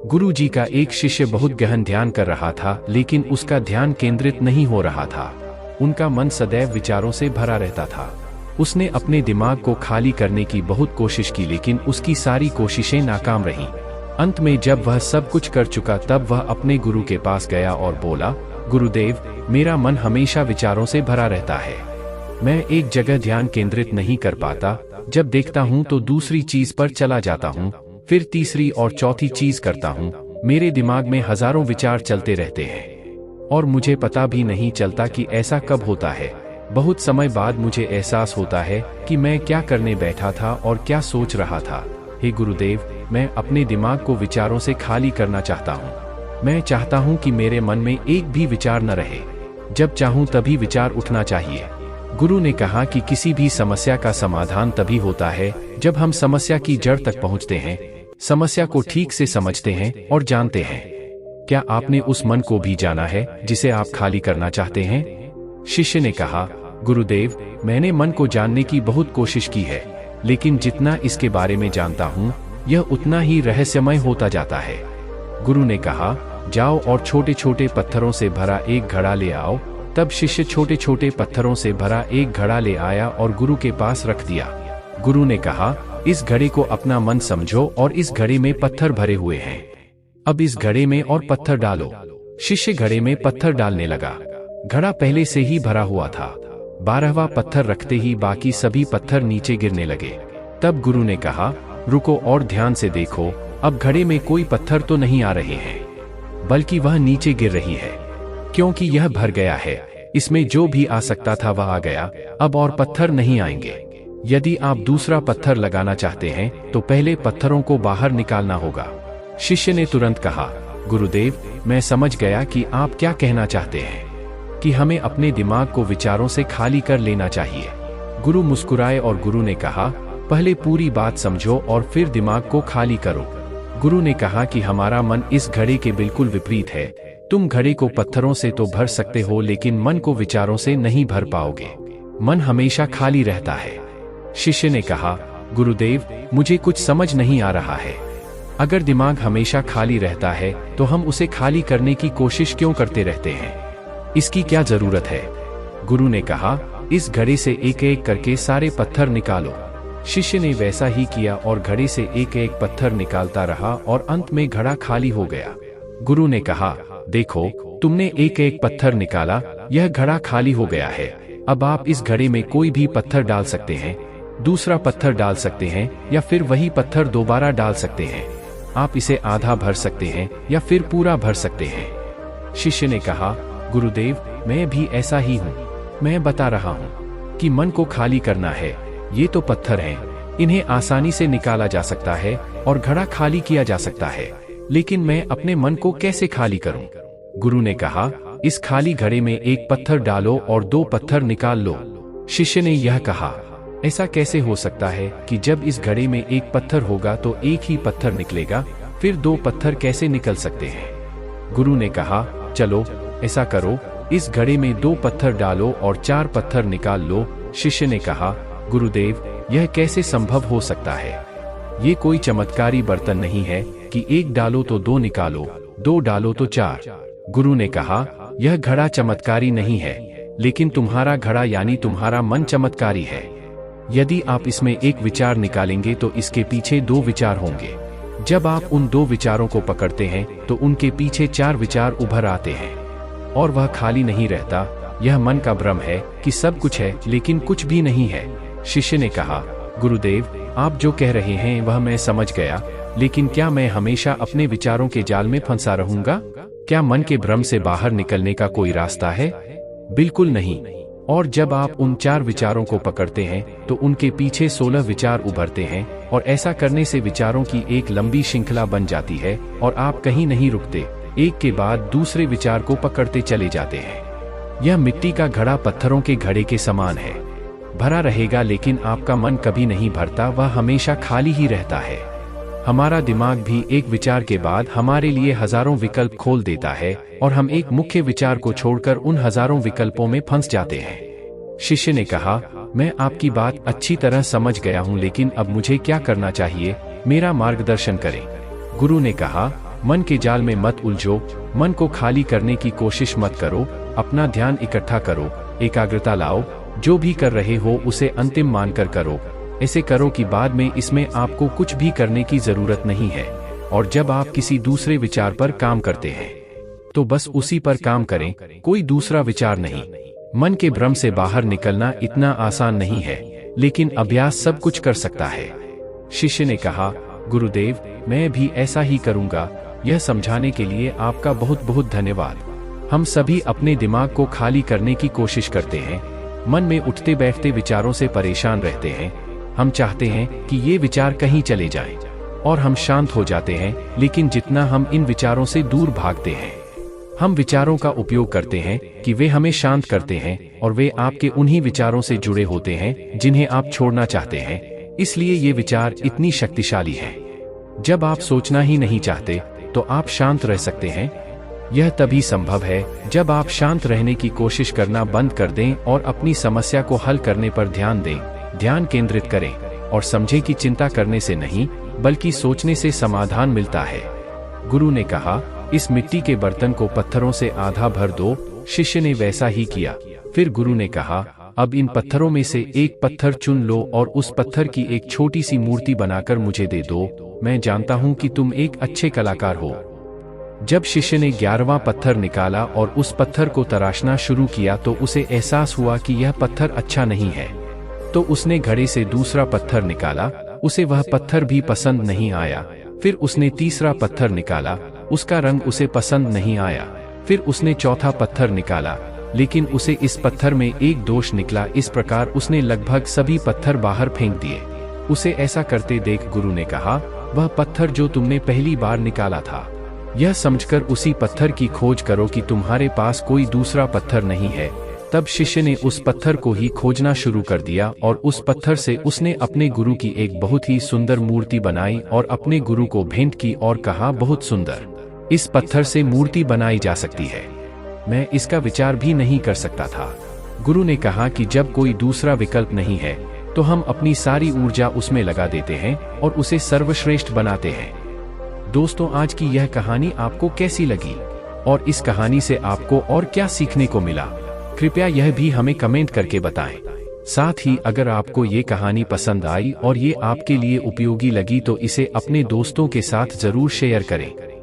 गुरुजी का एक शिष्य बहुत गहन ध्यान कर रहा था, लेकिन उसका ध्यान केंद्रित नहीं हो रहा था। उनका मन सदैव विचारों से भरा रहता था। उसने अपने दिमाग को खाली करने की बहुत कोशिश की, लेकिन उसकी सारी कोशिशें नाकाम रहीं। अंत में जब वह सब कुछ कर चुका, तब वह अपने गुरु के पास गया और बोला, गुरुदेव, मेरा मन हमेशा विचारों से भरा रहता है। मैं एक जगह ध्यान केंद्रित नहीं कर पाता। जब देखता हूँ तो दूसरी चीज पर चला जाता हूँ, फिर तीसरी और चौथी चीज करता हूँ। मेरे दिमाग में हजारों विचार चलते रहते हैं और मुझे पता भी नहीं चलता कि ऐसा कब होता है। बहुत समय बाद मुझे एहसास होता है कि मैं क्या करने बैठा था और क्या सोच रहा था। हे गुरुदेव, मैं अपने दिमाग को विचारों से खाली करना चाहता हूँ। मैं चाहता हूँ कि मेरे मन में एक भी विचार न रहे। जब चाहूँ तभी विचार उठना चाहिए। गुरु ने कहा कि किसी भी समस्या का समाधान तभी होता है जब हम समस्या की जड़ तक पहुँचते हैं, समस्या को ठीक से समझते हैं और जानते हैं। क्या आपने उस मन को भी जाना है जिसे आप खाली करना चाहते हैं? शिष्य ने कहा, गुरुदेव, मैंने मन को जानने की बहुत कोशिश की है, लेकिन जितना इसके बारे में जानता हूँ, यह उतना ही रहस्यमय होता जाता है। गुरु ने कहा, जाओ और छोटे छोटे पत्थरों से भरा एक घड़ा ले आओ। तब शिष्य छोटे छोटे पत्थरों से भरा एक घड़ा ले आया और गुरु के पास रख दिया। गुरु ने कहा, इस घड़े को अपना मन समझो और इस घड़े में पत्थर भरे हुए हैं। अब इस घड़े में और पत्थर डालो। शिष्य घड़े में पत्थर डालने लगा। घड़ा पहले से ही भरा हुआ था। 12वां पत्थर रखते ही बाकी सभी पत्थर नीचे गिरने लगे। तब गुरु ने कहा, रुको और ध्यान से देखो। अब घड़े में कोई पत्थर तो नहीं आ रहे हैं, बल्कि वह नीचे गिर रही है, क्योंकि यह भर गया है। इसमें जो भी आ सकता था वह आ गया। अब और पत्थर नहीं आएंगे। यदि आप दूसरा पत्थर लगाना चाहते हैं तो पहले पत्थरों को बाहर निकालना होगा। शिष्य ने तुरंत कहा, गुरुदेव, मैं समझ गया कि आप क्या कहना चाहते हैं, कि हमें अपने दिमाग को विचारों से खाली कर लेना चाहिए। गुरु मुस्कुराए और गुरु ने कहा, पहले पूरी बात समझो और फिर दिमाग को खाली करो। गुरु ने कहा कि हमारा मन इस घड़े के बिल्कुल विपरीत है। तुम घड़े को पत्थरों से तो भर सकते हो, लेकिन मन को विचारों से नहीं भर पाओगे। मन हमेशा खाली रहता है। शिष्य ने कहा, गुरुदेव, मुझे कुछ समझ नहीं आ रहा है। अगर दिमाग हमेशा खाली रहता है तो हम उसे खाली करने की कोशिश क्यों करते रहते हैं? इसकी क्या जरूरत है? गुरु ने कहा, इस घड़े से एक एक करके सारे पत्थर निकालो। शिष्य ने वैसा ही किया और घड़े से एक एक पत्थर निकालता रहा और अंत में घड़ा खाली हो गया। गुरु ने कहा, देखो, तुमने एक एक पत्थर निकाला, यह घड़ा खाली हो गया है। अब आप इस घड़े में कोई भी पत्थर डाल सकते हैं, दूसरा पत्थर डाल सकते हैं, या फिर वही पत्थर दोबारा डाल सकते हैं। आप इसे आधा भर सकते हैं या फिर पूरा भर सकते हैं। शिष्य ने कहा, गुरुदेव, मैं भी ऐसा ही हूँ। मैं बता रहा हूँ कि मन को खाली करना है। ये तो पत्थर हैं, इन्हें आसानी से निकाला जा सकता है और घड़ा खाली किया जा सकता है, लेकिन मैं अपने मन को कैसे खाली करूं? गुरु ने कहा, इस खाली घड़े में एक पत्थर डालो और 2 पत्थर निकाल लो। शिष्य ने यह कहा, ऐसा कैसे हो सकता है कि जब इस घड़े में एक पत्थर होगा तो एक ही पत्थर निकलेगा, फिर 2 पत्थर कैसे निकल सकते हैं? गुरु ने कहा, चलो ऐसा करो, इस घड़े में 2 पत्थर डालो और 4 पत्थर निकाल लो। शिष्य ने कहा, गुरुदेव, यह कैसे संभव हो सकता है? ये कोई चमत्कारी बर्तन नहीं है कि 1 डालो तो 2 निकालो, 2 डालो तो 4। गुरु ने कहा, यह घड़ा चमत्कारी नहीं है, लेकिन तुम्हारा घड़ा यानी तुम्हारा मन चमत्कारी है। यदि आप इसमें एक विचार निकालेंगे तो इसके पीछे 2 विचार होंगे। जब आप उन 2 विचारों को पकड़ते हैं तो उनके पीछे 4 विचार उभर आते हैं और वह खाली नहीं रहता। यह मन का भ्रम है कि सब कुछ है लेकिन कुछ भी नहीं है। शिष्य ने कहा, गुरुदेव, आप जो कह रहे हैं वह मैं समझ गया, लेकिन क्या मैं हमेशा अपने विचारों के जाल में फंसा रहूंगा? क्या मन के भ्रम से बाहर निकलने का कोई रास्ता है? बिल्कुल नहीं। और जब आप उन 4 विचारों को पकड़ते हैं तो उनके पीछे 16 विचार उभरते हैं और ऐसा करने से विचारों की एक लंबी श्रृंखला बन जाती है और आप कहीं नहीं रुकते, एक के बाद दूसरे विचार को पकड़ते चले जाते हैं। यह मिट्टी का घड़ा पत्थरों के घड़े के समान है, भरा रहेगा, लेकिन आपका मन कभी नहीं भरता, वह हमेशा खाली ही रहता है। हमारा दिमाग भी एक विचार के बाद हमारे लिए हजारों विकल्प खोल देता है और हम एक मुख्य विचार को छोड़कर उन हजारों विकल्पों में फंस जाते हैं। शिष्य ने कहा, मैं आपकी बात अच्छी तरह समझ गया हूँ, लेकिन अब मुझे क्या करना चाहिए? मेरा मार्गदर्शन करें। गुरु ने कहा, मन के जाल में मत उलझो, मन को खाली करने की कोशिश मत करो, अपना ध्यान इकट्ठा करो, एकाग्रता लाओ, जो भी कर रहे हो उसे अंतिम मानकर करो। ऐसे करो कि बाद में इसमें आपको कुछ भी करने की जरूरत नहीं है। और जब आप किसी दूसरे विचार पर काम करते हैं तो बस उसी पर काम करें, कोई दूसरा विचार नहीं। मन के भ्रम से बाहर निकलना इतना आसान नहीं है, लेकिन अभ्यास सब कुछ कर सकता है। शिष्य ने कहा, गुरुदेव, मैं भी ऐसा ही करूंगा। यह समझाने के लिए आपका बहुत बहुत धन्यवाद। हम सभी अपने दिमाग को खाली करने की कोशिश करते हैं, मन में उठते बैठते विचारों से परेशान रहते हैं। हम चाहते हैं कि ये विचार कहीं चले जाएं, और हम शांत हो जाते हैं। लेकिन जितना हम इन विचारों से दूर भागते हैं, हम विचारों का उपयोग करते हैं कि वे हमें शांत करते हैं, और वे आपके उन्हीं विचारों से जुड़े होते हैं जिन्हें आप छोड़ना चाहते हैं। इसलिए ये विचार इतनी शक्तिशाली है। जब आप सोचना ही नहीं चाहते तो आप शांत रह सकते हैं। यह तभी संभव है जब आप शांत रहने की कोशिश करना बंद कर दें और अपनी समस्या को हल करने पर ध्यान दें। ध्यान केंद्रित करें और समझें कि चिंता करने से नहीं, बल्कि सोचने से समाधान मिलता है। गुरु ने कहा, इस मिट्टी के बर्तन को पत्थरों से आधा भर दो। शिष्य ने वैसा ही किया। फिर गुरु ने कहा, अब इन पत्थरों में से एक पत्थर चुन लो और उस पत्थर की एक छोटी सी मूर्ति बनाकर मुझे दे दो। मैं जानता हूं कि तुम एक अच्छे कलाकार हो। जब शिष्य ने 11वां पत्थर निकाला और उस पत्थर को तराशना शुरू किया तो उसे एहसास हुआ कि यह पत्थर अच्छा नहीं है। तो उसने घड़े से दूसरा पत्थर निकाला, उसे वह पत्थर भी पसंद नहीं आया। फिर उसने तीसरा पत्थर निकाला, उसका रंग उसे पसंद नहीं आया। फिर उसने चौथा पत्थर निकाला, लेकिन उसे इस पत्थर में एक दोष निकला। इस प्रकार उसने लगभग सभी पत्थर बाहर फेंक दिए। उसे ऐसा करते देख गुरु ने कहा, वह पत्थर जो तुमने पहली बार निकाला था, यह समझकर उसी पत्थर की खोज करो कि तुम्हारे पास कोई दूसरा पत्थर नहीं है। तब शिष्य ने उस पत्थर को ही खोजना शुरू कर दिया और उस पत्थर से उसने अपने गुरु की एक बहुत ही सुंदर मूर्ति बनाई और अपने गुरु को भेंट की और कहा, बहुत सुंदर, इस पत्थर से मूर्ति बनाई जा सकती है। मैं इसका विचार भी नहीं कर सकता था। गुरु ने कहा कि जब कोई दूसरा विकल्प नहीं है तो हम अपनी सारी ऊर्जा उसमें लगा देते हैं और उसे सर्वश्रेष्ठ बनाते हैं। दोस्तों, आज की यह कहानी आपको कैसी लगी और इस कहानी से आपको और क्या सीखने को मिला, कृपया यह भी हमें कमेंट करके बताएं। साथ ही अगर आपको ये कहानी पसंद आई और ये आपके लिए उपयोगी लगी तो इसे अपने दोस्तों के साथ जरूर शेयर करें।